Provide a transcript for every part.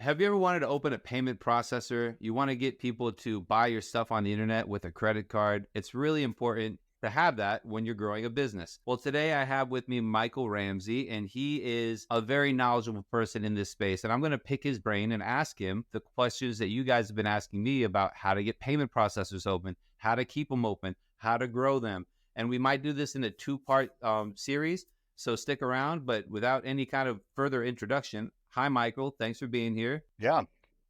Have you ever wanted to open a payment processor? You want to get people to buy your stuff on the internet with a credit card. It's really important to have that when you're growing a business. Well, today I have with me Michael Ramsey, and he is a very knowledgeable person in this space. And I'm going to pick his brain and ask him the questions that you guys have been asking me about how to get payment processors open, how to keep them open, how to grow them. And we might do this in a two-part series. So stick around, but without any kind of further introduction, hi, Michael. Thanks for being here. Yeah,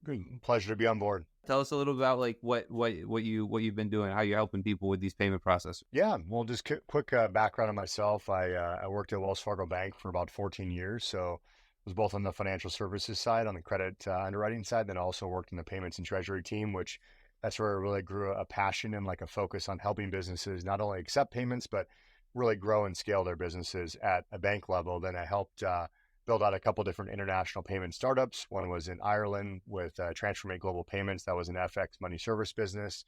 good. Pleasure to be on board. Tell us a little about like what you've been doing, how you're helping people with these payment processors. Yeah, well, just quick background on myself. I worked at Wells Fargo Bank for about 14 years, so was both on the financial services side, on the credit underwriting side, then also worked in the payments and treasury team, which that's where I really grew a passion and like a focus on helping businesses not only accept payments, but really grow and scale their businesses at a bank level. Then I helped build out a couple different international payment startups. One was in Ireland with Transformate Global Payments. That was an FX money service business.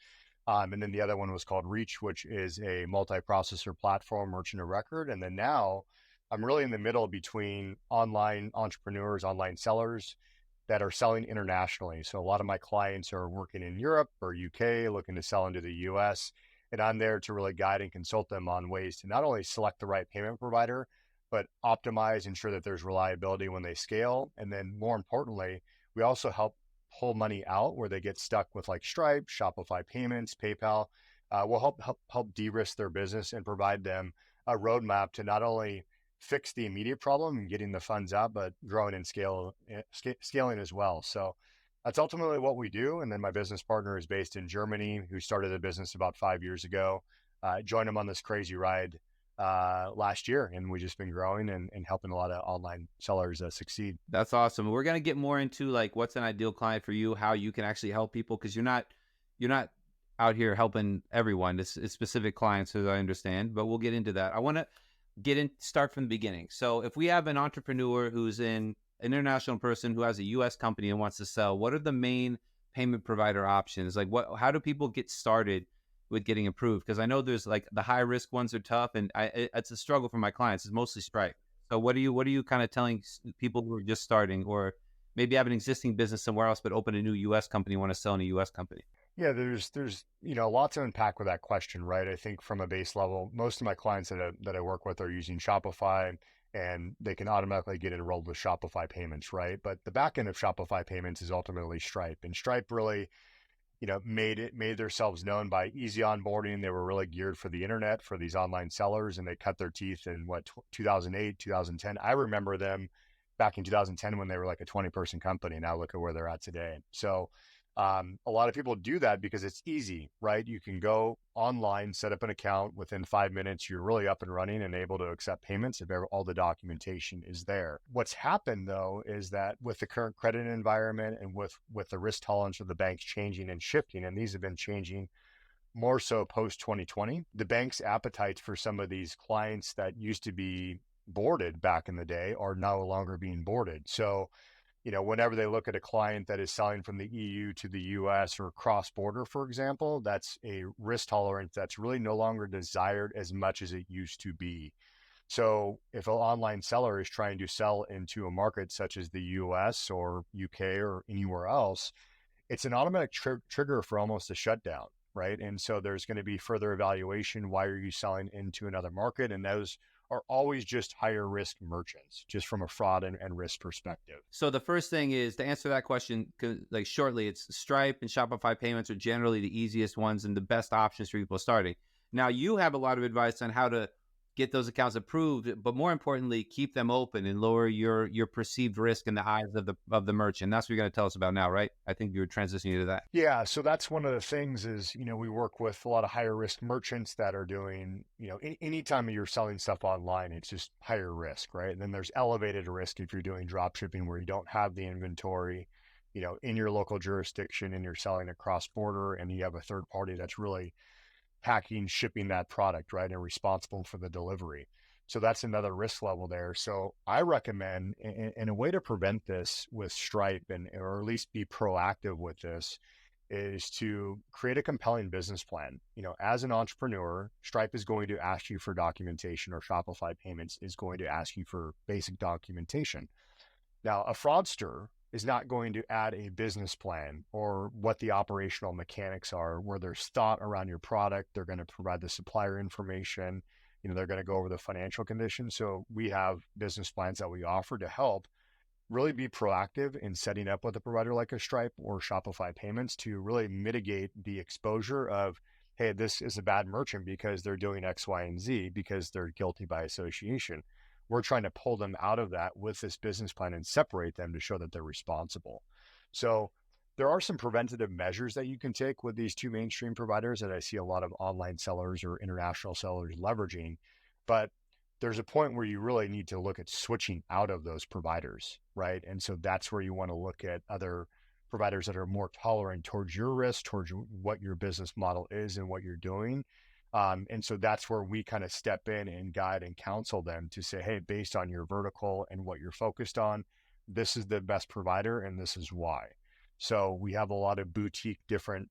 And then the other one was called Reach, which is a multi-processor platform, merchant of record. And then now I'm really in the middle between online entrepreneurs, online sellers that are selling internationally. So a lot of my clients are working in Europe or UK, looking to sell into the US. And I'm there to really guide and consult them on ways to not only select the right payment provider, but optimize, ensure that there's reliability when they scale. And then more importantly, we also help pull money out where they get stuck with like Stripe, Shopify Payments, PayPal. We'll help de-risk their business and provide them a roadmap to not only fix the immediate problem and getting the funds out, but growing and scaling as well. So that's ultimately what we do. And then my business partner is based in Germany, who started a business about 5 years ago. Joined him on this crazy ride last year, and we've just been growing and helping a lot of online sellers succeed. That's awesome. We're gonna get more into like what's an ideal client for you, how you can actually help people, because you're not out here helping everyone. It's specific clients, as I understand. But we'll get into that. I want to start from the beginning. So if we have an entrepreneur who's an international person who has a U.S. company and wants to sell, what are the main payment provider options? Like how do people get started with getting approved? Because I know there's like the high risk ones are tough, and it's a struggle for my clients. It's mostly Stripe. So what are you kind of telling people who are just starting, or maybe have an existing business somewhere else but open a new U.S. company, want to sell in a U.S. company? Yeah, there's a lot to unpack with that question, right? I think from a base level, most of my clients that I work with are using Shopify, and they can automatically get enrolled with Shopify Payments, right? But the back end of Shopify Payments is ultimately Stripe, and Stripe really made themselves known by easy onboarding. They were really geared for the internet, for these online sellers, and they cut their teeth in 2008, 2010. I remember them back in 2010 when they were like a 20-person company. Now look at where they're at today. So a lot of people do that because it's easy, right? You can go online, set up an account within 5 minutes. You're really up and running and able to accept payments if all the documentation is there. What's happened though is that with the current credit environment and with the risk tolerance of the banks changing and shifting, and these have been changing more so post 2020, the bank's appetites for some of these clients that used to be boarded back in the day are no longer being boarded. So whenever they look at a client that is selling from the EU to the US or cross border, for example, that's a risk tolerance that's really no longer desired as much as it used to be. So if an online seller is trying to sell into a market such as the US or UK or anywhere else, it's an automatic trigger for almost a shutdown, right? And so there's going to be further evaluation. Why are you selling into another market? And those are always just higher risk merchants, just from a fraud and risk perspective. So the first thing is to answer that question, like shortly, it's Stripe and Shopify Payments are generally the easiest ones and the best options for people starting. Now you have a lot of advice on how to get those accounts approved, but more importantly, keep them open and lower your perceived risk in the eyes of the merchant. That's what you're going to tell us about now, right? I think you're transitioning to that. Yeah, so that's one of the things is, we work with a lot of higher risk merchants that are doing, anytime you're selling stuff online, it's just higher risk, right? And then there's elevated risk if you're doing drop shipping where you don't have the inventory, in your local jurisdiction and you're selling across border and you have a third party that's really packing, shipping that product, right, and responsible for the delivery. So that's another risk level there. So I recommend, in a way to prevent this with Stripe or at least be proactive with this, is to create a compelling business plan. As an entrepreneur, Stripe is going to ask you for documentation, or Shopify Payments is going to ask you for basic documentation. Now, a fraudster is not going to add a business plan or what the operational mechanics are, where there's thought around your product. They're going to provide the supplier information. They're going to go over the financial conditions. So we have business plans that we offer to help really be proactive in setting up with a provider like a Stripe or Shopify Payments to really mitigate the exposure of, hey, this is a bad merchant because they're doing X, Y, and Z because they're guilty by association. We're trying to pull them out of that with this business plan and separate them to show that they're responsible. So there are some preventative measures that you can take with these two mainstream providers that I see a lot of online sellers or international sellers leveraging. But there's a point where you really need to look at switching out of those providers, right? And so that's where you want to look at other providers that are more tolerant towards your risk, towards what your business model is and what you're doing. And so that's where we kind of step in and guide and counsel them to say, hey, based on your vertical and what you're focused on, this is the best provider and this is why. So we have a lot of boutique different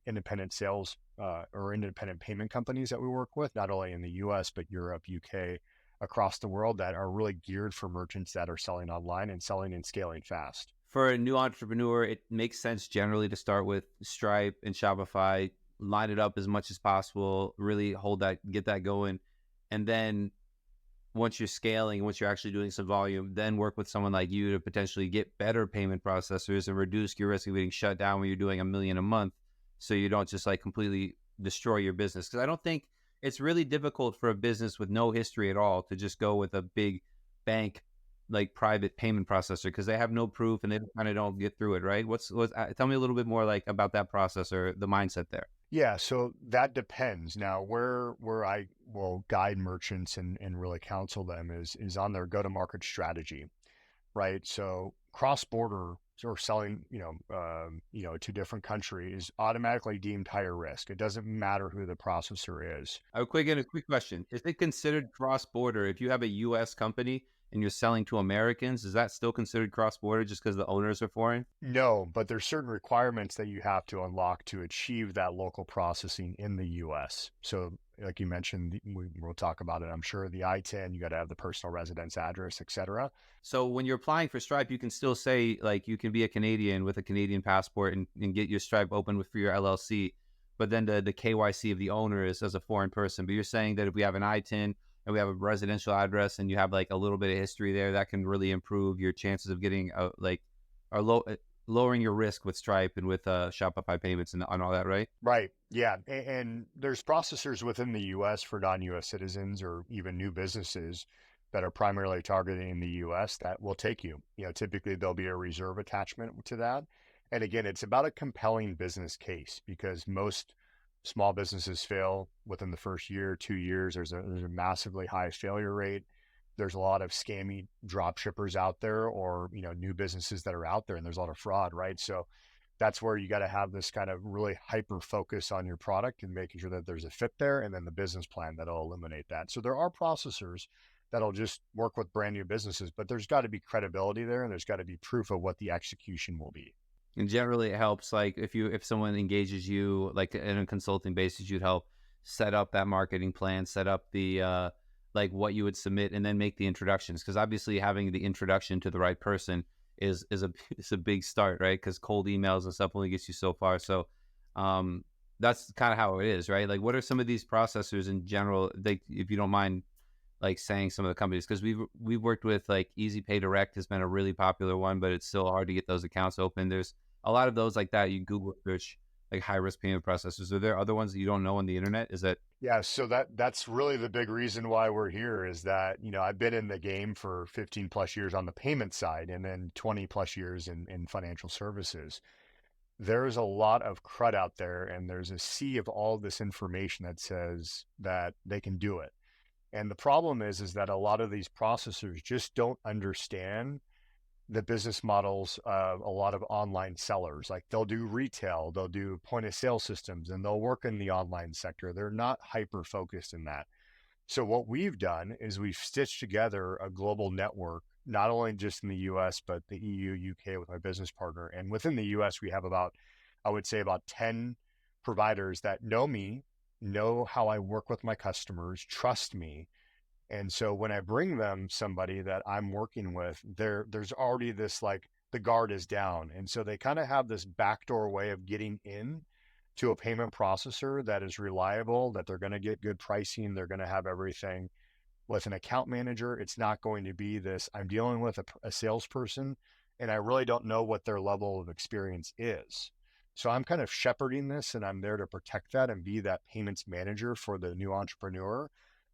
independent sales or independent payment companies that we work with, not only in the US, but Europe, UK, across the world, that are really geared for merchants that are selling online and selling and scaling fast. For a new entrepreneur, it makes sense generally to start with Stripe and Shopify, line it up as much as possible, really get that going. And then once you're scaling, once you're actually doing some volume, then work with someone like you to potentially get better payment processors and reduce your risk of getting shut down when you're doing $1 million a month, so you don't just like completely destroy your business. Because I don't think it's really difficult for a business with no history at all to just go with a big bank like private payment processor, because they have no proof and they kind of don't get through it, right? Tell me a little bit more like about that process or the mindset there. Yeah, so that depends. Now, where I will guide merchants and really counsel them is on their go-to-market strategy, right? So cross-border or selling, to different countries is automatically deemed higher risk. It doesn't matter who the processor is. A quick question: is it considered cross-border if you have a U.S. company and you're selling to Americans? Is that still considered cross-border just because the owners are foreign? No, but there's certain requirements that you have to unlock to achieve that local processing in the US. So, like you mentioned, we'll talk about it, I'm sure, the ITIN, you got to have the personal residence address, et cetera. So when you're applying for Stripe, you can still say like you can be a Canadian with a Canadian passport and get your Stripe open for your LLC, but then the KYC of the owner is as a foreign person. But you're saying that if we have an ITIN and we have a residential address and you have like a little bit of history there, that can really improve your chances of getting lowering your risk with Stripe and with Shopify payments and all that, right? Right. Yeah. And there's processors within the US for non-US citizens or even new businesses that are primarily targeting the US that will take you. Typically there'll be a reserve attachment to that. And again, it's about a compelling business case because most small businesses fail within the first year, 2 years. There's a massively high failure rate. There's a lot of scammy drop shippers out there or, new businesses that are out there, and there's a lot of fraud, right? So that's where you got to have this kind of really hyper focus on your product and making sure that there's a fit there and then the business plan that'll eliminate that. So there are processors that'll just work with brand new businesses, but there's got to be credibility there and there's got to be proof of what the execution will be. And generally it helps like if someone engages you like in a consulting basis, you'd help set up that marketing plan, set up the like what you would submit, and then make the introductions, because obviously having the introduction to the right person is a big start, right? Because cold emails and stuff only gets you so far. So that's kind of how it is, right? Like what are some of these processors in general, like if you don't mind like saying some of the companies, because we've worked with like Easy Pay Direct has been a really popular one, but it's still hard to get those accounts open. There's a lot of those like that. You Google search like high risk payment processors. Are there other ones that you don't know on the internet? Is that Yeah, so that's really the big reason why we're here is that, I've been in the game for 15 plus years on the payment side and then 20 plus years in financial services. There's a lot of crud out there and there's a sea of all this information that says that they can do it. And the problem is that a lot of these processors just don't understand the business models of a lot of online sellers. Like they'll do retail, they'll do point of sale systems, and they'll work in the online sector. They're not hyper focused in that. So what we've done is we've stitched together a global network, not only just in the US, but the EU, UK with my business partner. And within the US, we have I would say about 10 providers that know me, know how I work with my customers, trust me, and so when I bring them somebody that I'm working with, there's already this like the guard is down. And so they kind of have this backdoor way of getting in to a payment processor that is reliable, that they're going to get good pricing, they're going to have everything. With an account manager, it's not going to be this, I'm dealing with a salesperson and I really don't know what their level of experience is. So I'm kind of shepherding this, and I'm there to protect that and be that payments manager for the new entrepreneur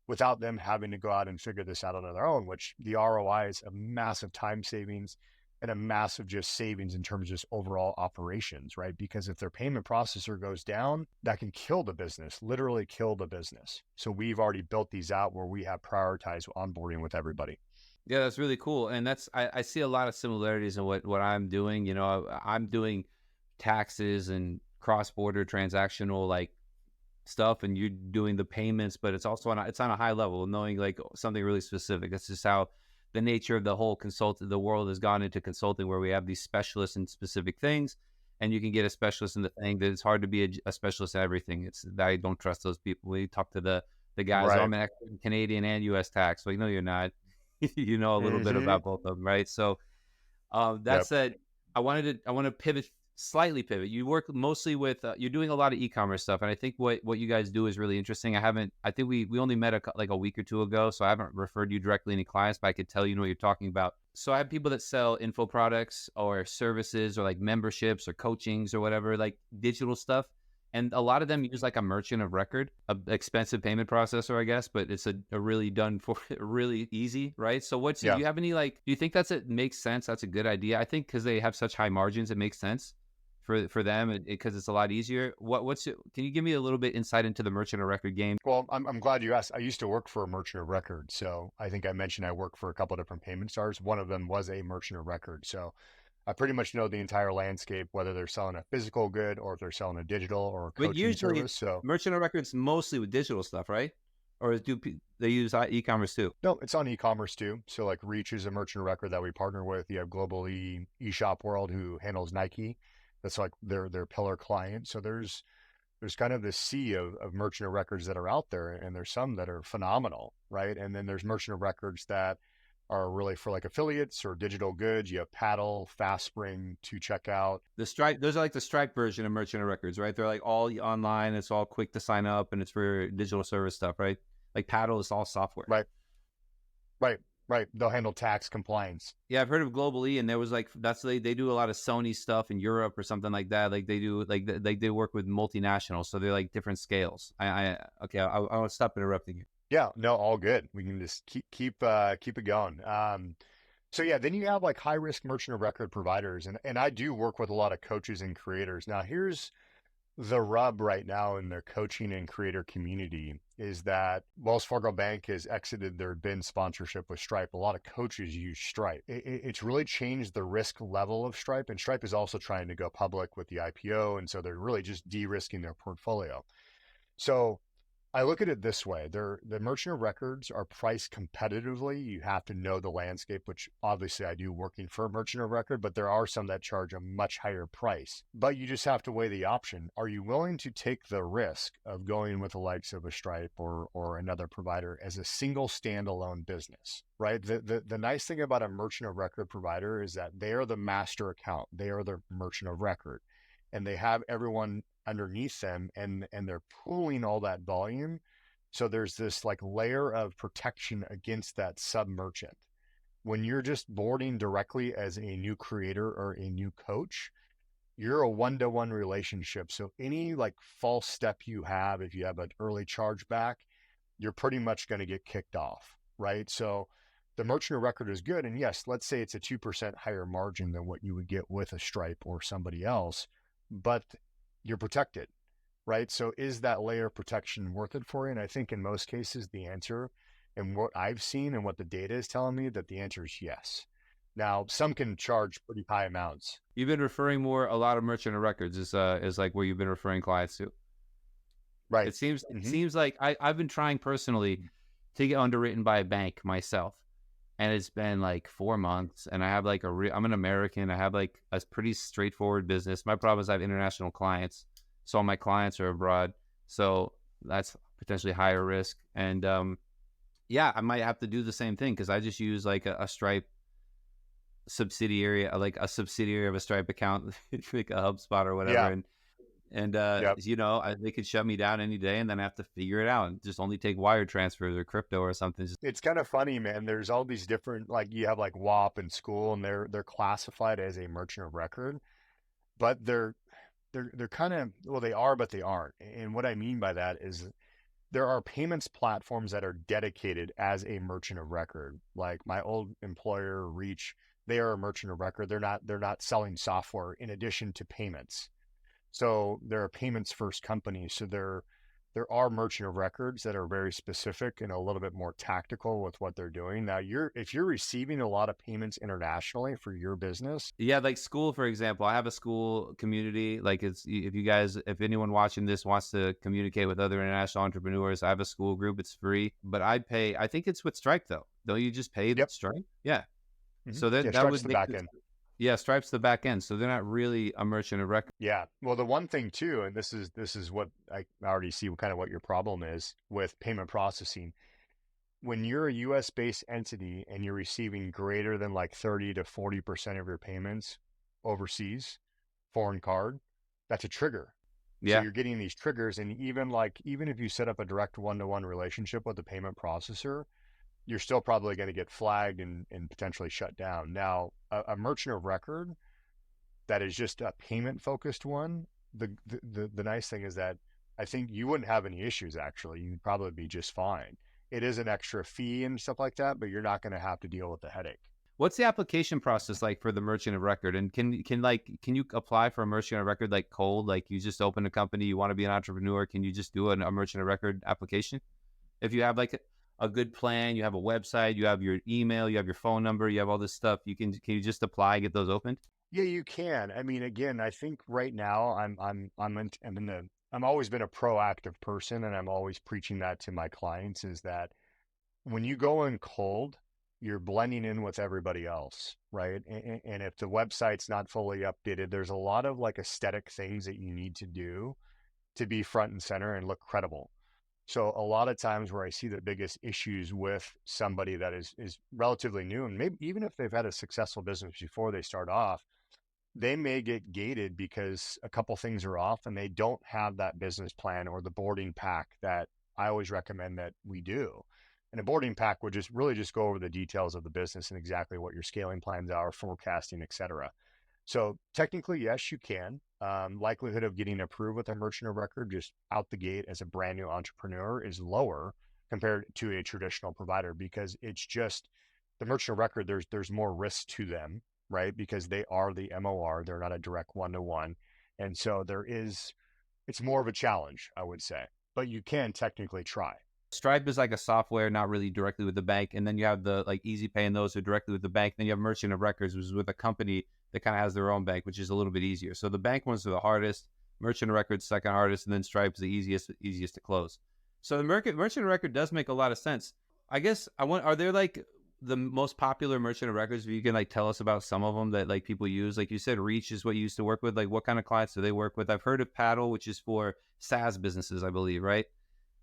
without them having to go out and figure this out on their own, which the ROI is a massive time savings and a massive just savings in terms of just overall operations, right? Because if their payment processor goes down, that can kill the business, literally kill the business. So we've already built these out where we have prioritized onboarding with everybody. Yeah, that's really cool. And I see a lot of similarities in what I'm doing. You know, I'm doing taxes and cross-border transactional like stuff, and you're doing the payments, but it's also it's on a high level, knowing like something really specific. That's just how the nature of the whole the world has gone into consulting, where we have these specialists in specific things, and you can get a specialist in the thing that it's hard to be a specialist in everything. It's I don't trust those people. We talk to the guys, Right. I'm an expert in Canadian and US tax. Like, no, you're not. You know a little bit Mm-hmm. about both of them, right? So that Yep. said, I want to slightly pivot. You work mostly with, you're doing a lot of e-commerce stuff. And I think what you guys do is really interesting. I think we only met like a week or two ago, so I haven't referred you directly any clients, but I could tell you know what you're talking about. So I have people that sell info products or services or like memberships or coachings or whatever, like digital stuff. And a lot of them use like a merchant of record, a expensive payment processor, I guess, but it's a really done for really easy, right? So do Yeah. you have any like, do you think it makes sense? That's a good idea. I think because they have such high margins, it makes sense for them because it's a lot easier. Can you give me a little bit insight into the merchant of record game? Well, I'm glad you asked. I used to work for a merchant of record. So I think I mentioned I work for a couple of different payment stars. One of them was a merchant of record. So I pretty much know the entire landscape, whether they're selling a physical good or if they're selling a digital or a But coaching usually service. So merchant of records mostly with digital stuff, right? Or they use e-commerce too? no, it's on e-commerce too. So like Reach is a merchant of record that we partner with. You have Global eShop World who handles Nike. That's like their pillar client. So there's kind of this sea of merchant of records that are out there, and there's some that are phenomenal, right? And then there's merchant of records that are really for like affiliates or digital goods. You have Paddle, FastSpring, to checkout. The Stripe, those are like the Stripe version of merchant of records, right? They're like all online. It's all quick to sign up, and it's for digital service stuff, right? Like Paddle is all software. Right, right, right. They'll handle tax compliance. Yeah, I've heard of Global E, and there was like they do a lot of Sony stuff in Europe or something like that. Like they do like they work with multinationals, so they're like different scales. Okay, I'll stop interrupting you. Yeah, no, all good. We can just keep it going. So yeah, then you have like high risk merchant of record providers, and I do work with a lot of coaches and creators. Now here's the rub right now in the coaching and creator community is that Wells Fargo Bank has exited their BIN sponsorship with Stripe. A lot of coaches use Stripe. It's really changed the risk level of Stripe, and Stripe is also trying to go public with the IPO, and so they're really just de-risking their portfolio. So I look at it this way. The merchant of records are priced competitively. You have to know the landscape, which obviously I do working for a merchant of record, but there are some that charge a much higher price. But you just have to weigh the option. Are you willing to take the risk of going with the likes of a Stripe or another provider as a single standalone business, right? The nice thing about a merchant of record provider is that they are the master account. They are the merchant of record, and they have everyone underneath them, and they're pooling all that volume. So there's this like layer of protection against that sub merchant. When you're just boarding directly as a new creator or a new coach, you're a one-to-one relationship. So any like false step you have, if you have an early chargeback, you're pretty much going to get kicked off, right? So the merchant of record is good. And yes, let's say it's a 2% higher margin than what you would get with a Stripe or somebody else, but you're protected, right? So is that layer of protection worth it for you? And I think in most cases, the answer, and what I've seen and what the data is telling me, that the answer is yes. Now, some can charge pretty high amounts. You've been referring a lot of merchant of records is like where you've been referring clients to. Right. It seems Mm-hmm. like I've been trying personally to get underwritten by a bank myself, and it's been like 4 months, and I have like I'm an American. I have like a pretty straightforward business. My problem is I have international clients, so all my clients are abroad, so that's potentially higher risk. And yeah, I might have to do the same thing because I just use like a Stripe subsidiary, like a subsidiary of a Stripe account, like a HubSpot or whatever, Yeah. and Yep. they could shut me down any day, and then I have to figure it out and just only take wire transfers or crypto or something. It's kind of funny, man. There's all these different, like you have like WAP in school, and they're classified as a merchant of record, but they're kind of, well, they are, but they aren't. And what I mean by that is there are payments platforms that are dedicated as a merchant of record. Like my old employer, Reach, they are a merchant of record. They're not selling software in addition to payments. So they're a payments first company. So there are merchant of records that are very specific and a little bit more tactical with what they're doing. Now, if you're receiving a lot of payments internationally for your business. Yeah, like school, for example. I have a school community. Like, if anyone watching this wants to communicate with other international entrepreneurs, I have a school group. It's free, but I think it's with Stripe though. Don't you just pay Yep. Stripe? Yeah. Hmm. So Yeah, that Stripe's would the make back it, end. yeah, Stripe's the back end. So they're not really a merchant of record. Yeah. Well, the one thing too, and this is what I already see kind of what your problem is with payment processing. When you're a US based entity and you're receiving greater than like 30 to 40% of your payments overseas, foreign card, that's a trigger. So Yeah. you're getting these triggers, and even if you set up a direct one-to-one relationship with the payment processor, you're still probably going to get flagged and potentially shut down. Now, a merchant of record that is just a payment focused one, the nice thing is that I think you wouldn't have any issues actually. You'd probably be just fine. It is an extra fee and stuff like that, but you're not going to have to deal with the headache. What's the application process like for the merchant of record? And can you apply for a merchant of record like cold? Like you just open a company, you want to be an entrepreneur, can you just do a merchant of record application? If you have like a good plan, you have a website, you have your email, you have your phone number, you have all this stuff, can you just apply, get those opened? Yeah, you can. I mean, again, I think right now I'm always been a proactive person, and I'm always preaching that to my clients is that when you go in cold, you're blending in with everybody else, right? And if the website's not fully updated, there's a lot of like aesthetic things that you need to do to be front and center and look credible. So a lot of times where I see the biggest issues with somebody that is relatively new, and maybe even if they've had a successful business before they start off, they may get gated because a couple things are off and they don't have that business plan or the boarding pack that I always recommend that we do. And a boarding pack would just really just go over the details of the business and exactly what your scaling plans are, forecasting, et cetera. So technically, yes, you can. Likelihood of getting approved with a merchant of record just out the gate as a brand new entrepreneur is lower compared to a traditional provider because it's just the merchant of record. There's more risk to them, right? Because they are the MOR. They're not a direct one-to-one, and so it's more of a challenge, I would say. But you can technically try. Stripe is like a software, not really directly with the bank. And then you have the like Easy Pay and those who are directly with the bank. Then you have Merchant of Records, which is with a company that kind of has their own bank, which is a little bit easier. So the bank ones are the hardest, Merchant of Records second hardest, and then Stripe is the easiest to close. So the Merchant of Record does make a lot of sense. I guess are there like the most popular Merchant of Records? If you can like tell us about some of them that like people use. Like you said, Reach is what you used to work with. Like what kind of clients do they work with? I've heard of Paddle, which is for SaaS businesses, I believe, right?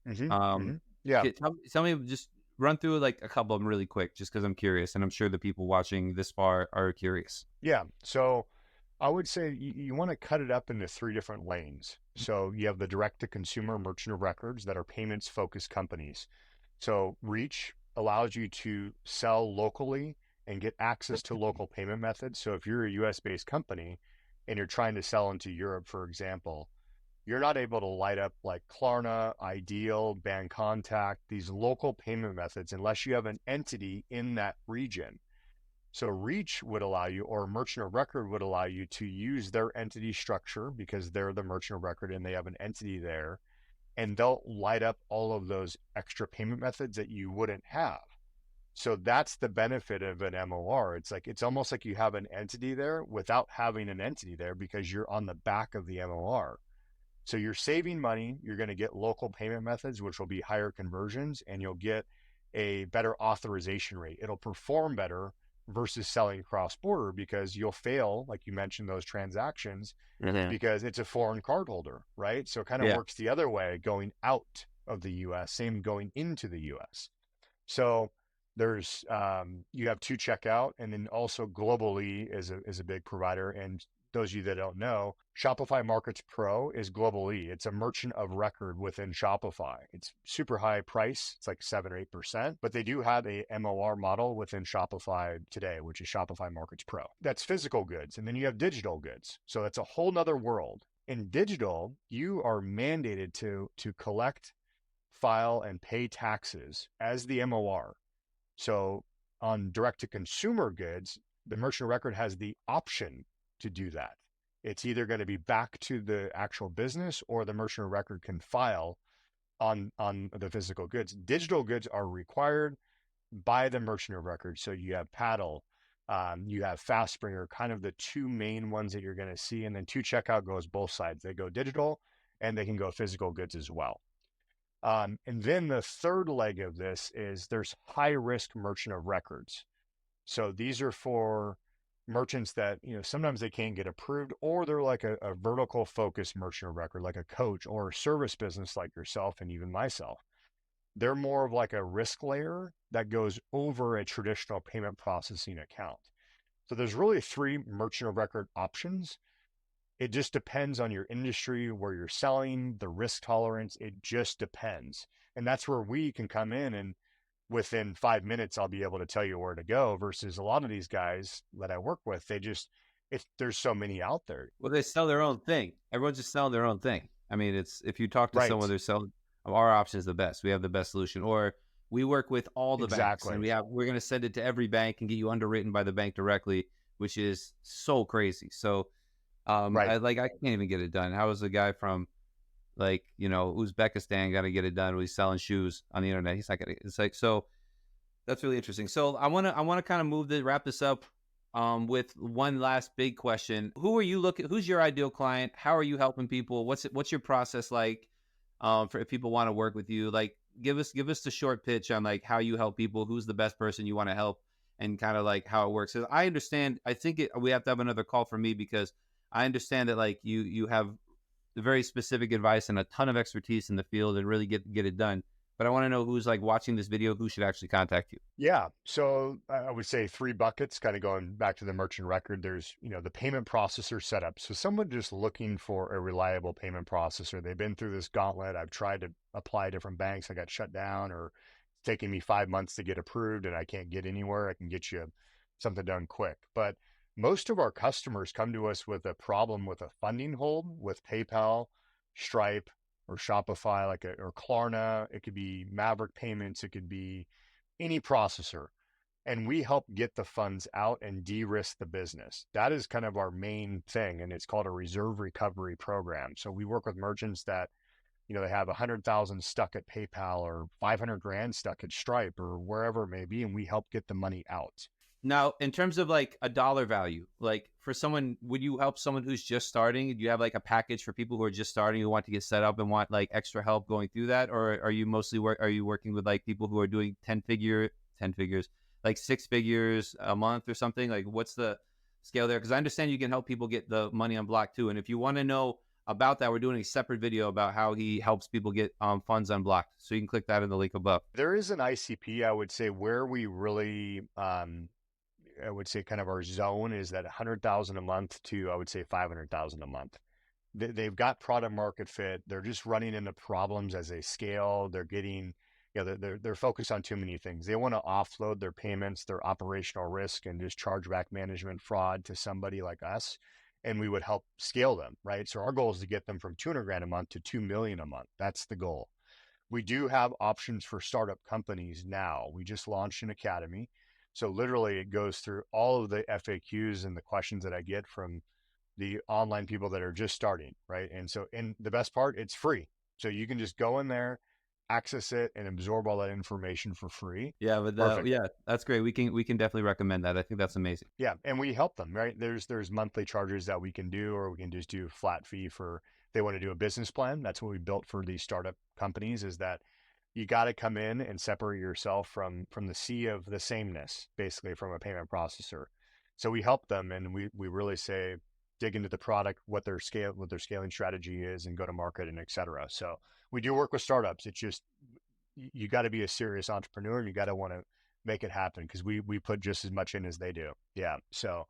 Mm-hmm, Um, mm-hmm. Yeah. tell me, just run through like a couple of them really quick, just because I'm curious, and I'm sure the people watching this far are curious. Yeah. So I would say you want to cut it up into three different lanes. So you have the direct to consumer merchant of records that are payments focused companies. So Reach allows you to sell locally and get access to local payment methods. So if you're a US based company and you're trying to sell into Europe, for example, you're not able to light up like Klarna, Ideal, Bancontact, these local payment methods unless you have an entity in that region. So Reach would allow you, or Merchant of Record would allow you to use their entity structure because they're the Merchant of Record and they have an entity there, and they'll light up all of those extra payment methods that you wouldn't have. So that's the benefit of an MOR. It's almost like you have an entity there without having an entity there because you're on the back of the MOR. So you're saving money, you're going to get local payment methods, which will be higher conversions, and you'll get a better authorization rate. It'll perform better versus selling cross border because you'll fail, like you mentioned, those transactions Mhm. because it's a foreign cardholder, right? So it kind of Yeah. works the other way going out of the US, same going into the US. So There's you have two checkout, and then also Globally is a big provider. And those of you that don't know, Shopify Markets Pro is Globally. It's a merchant of record within Shopify. It's super high price. It's like 7 or 8%, but they do have a MOR model within Shopify today, which is Shopify Markets Pro. That's physical goods. And then you have digital goods. So that's a whole nother world. In digital, you are mandated to collect, file, and pay taxes as the MOR. So on direct to consumer goods, the merchant of record has the option to do that. It's either going to be back to the actual business, or the merchant of record can file on the physical goods. Digital goods are required by the merchant of record. So you have Paddle, you have FastSpringer, kind of the two main ones that you're going to see. And then two checkout goes both sides. They go digital and they can go physical goods as well. And then the third leg of this is there's high risk merchant of records. So these are for merchants that, sometimes they can't get approved, or they're like a vertical focused merchant of record, like a coach or a service business like yourself and even myself. They're more of like a risk layer that goes over a traditional payment processing account. So there's really three merchant of record options. It just depends on your industry, where you're selling, the risk tolerance. It just depends. And that's where we can come in, and within 5 minutes, I'll be able to tell you where to go, versus a lot of these guys that I work with, there's so many out there. Well, they sell their own thing. Everyone's just selling their own thing. I mean, if you talk to someone, Right. they're selling, our option is the best. We have the best solution. Or we work with all the banks, and Exactly. we're going to send it to every bank and get you underwritten by the bank directly, which is so crazy. So Right. I can't even get it done. How is the guy from Uzbekistan got to get it done when he's selling shoes on the internet? He's not gonna. It's like, so that's really interesting. So I wanna kind of wrap this up with one last big question. Who's your ideal client? How are you helping people? What's your process like for if people want to work with you? Like give us the short pitch on like how you help people, who's the best person you want to help, and kind of like how it works. 'Cause I understand. I think we have to have another call for me, because I understand that like you have very specific advice and a ton of expertise in the field and really get it done. But I want to know who's like watching this video, who should actually contact you. Yeah. So I would say three buckets, kind of going back to the merchant record. There's, the payment processor setup. So someone just looking for a reliable payment processor. They've been through this gauntlet. I've tried to apply different banks. I got shut down, or it's taking me 5 months to get approved and I can't get anywhere. I can get you something done quick. But most of our customers come to us with a problem with a funding hold with PayPal, Stripe, or Shopify, or Klarna. It could be Maverick Payments. It could be any processor, and we help get the funds out and de-risk the business. That is kind of our main thing, and it's called a reserve recovery program. So we work with merchants that, they have 100,000 stuck at PayPal, or 500 grand stuck at Stripe, or wherever it may be, and we help get the money out. Now, in terms of like a dollar value, like for someone, would you help someone who's just starting? Do you have like a package for people who are just starting, who want to get set up and want like extra help going through that? Or are you are you working with like people who are doing 10 figures, like 6 figures a month or something? Like what's the scale there? Because I understand you can help people get the money unblocked too. And if you want to know about that, we're doing a separate video about how he helps people get funds unblocked. So you can click that in the link above. There is an ICP, I would say, where we really, I would say kind of our zone is that 100,000 a month to, I would say, 500,000 a month. They've got product market fit. They're just running into problems as they scale. They're getting, they're focused on too many things. They want to offload their payments, their operational risk, and just chargeback management fraud to somebody like us. And we would help scale them, right? So our goal is to get them from 200 grand a month to 2 million a month. That's the goal. We do have options for startup companies now. We just launched an academy. So literally it goes through all of the FAQs and the questions that I get from the online people that are just starting, right? And so, in the best part, it's free. So you can just go in there, access it, and absorb all that information for free. Yeah, but Perfect. yeah, that's great. We can definitely recommend that. I think that's amazing. Yeah, and we help them, right? There's monthly charges that we can do, or we can just do flat fee for they want to do a business plan. That's what we built for these startup companies, is that you got to come in and separate yourself from the sea of the sameness, basically, from a payment processor. So we help them, and we really say dig into the product, what their scaling strategy is, and go to market, and et cetera. So we do work with startups. It's just you got to be a serious entrepreneur, and you got to want to make it happen because we put just as much in as they do. Yeah. So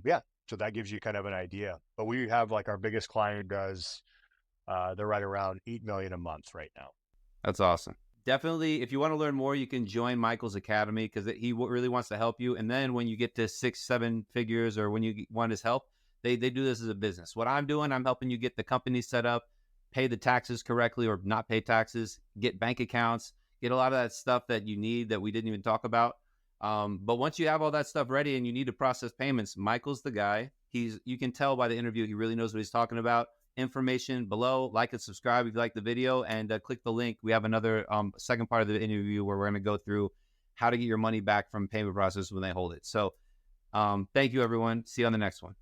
yeah. So that gives you kind of an idea. But we have like our biggest client does they're right around 8 million a month right now. That's awesome. Definitely, if you want to learn more, you can join Michael's Academy because he really wants to help you. And then when you get to 6, 7 figures, or when you want his help, they do this as a business. What I'm doing, I'm helping you get the company set up, pay the taxes correctly or not pay taxes, get bank accounts, get a lot of that stuff that you need that we didn't even talk about. But once you have all that stuff ready and you need to process payments, Michael's the guy. You can tell by the interview, he really knows what he's talking about. Information below, like and subscribe if you like the video, and click the link. We have another second part of the interview where we're going to go through how to get your money back from payment processors when they hold it. So thank you, everyone. See you on the next one.